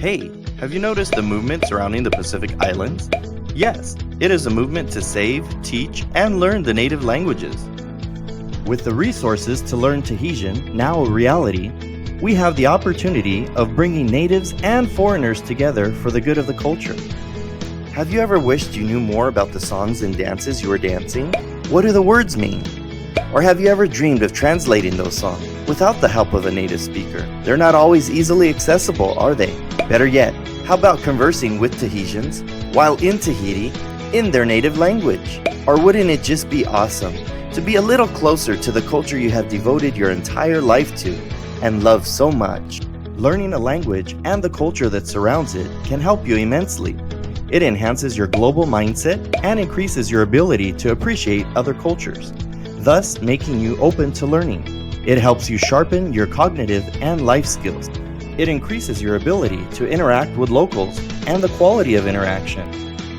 Hey, have you noticed the movement surrounding the Pacific Islands? Yes, it is a movement to save, teach, and learn the native languages. With the resources to learn Tahitian now a reality, we have the opportunity of bringing natives and foreigners together for the good of the culture. Have you ever wished you knew more about the songs and dances you are dancing? What do the words mean? Or have you ever dreamed of translating those songs without the help of a native speaker? They're not always easily accessible, are they? Better yet, how about conversing with Tahitians while in Tahiti in their native language? Or wouldn't it just be awesome to be a little closer to the culture you have devoted your entire life to and love so much? Learning a language and the culture that surrounds it can help you immensely. It enhances your global mindset and increases your ability to appreciate other cultures, thus making you open to learning. It helps you sharpen your cognitive and life skills. It increases your ability to interact with locals and the quality of interaction.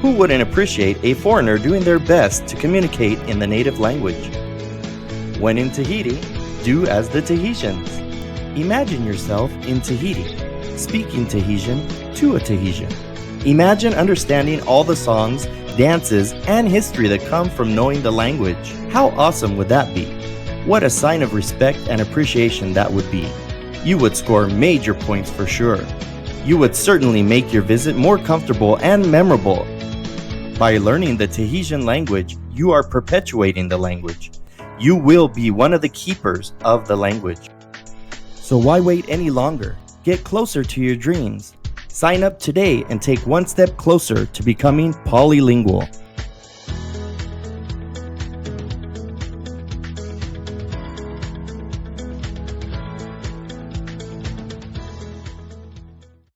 Who wouldn't appreciate a foreigner doing their best to communicate in the native language? When in Tahiti, do as the Tahitians. Imagine yourself in Tahiti, speaking Tahitian to a Tahitian. Imagine understanding all the songs, dances, and history that come from knowing the language. How awesome would that be? What a sign of respect and appreciation that would be. You would score major points for sure. You would certainly make your visit more comfortable and memorable. By learning the Tahitian language, you are perpetuating the language. You will be one of the keepers of the language. So why wait any longer? Get closer to your dreams. Sign up today and take one step closer to becoming polylingual.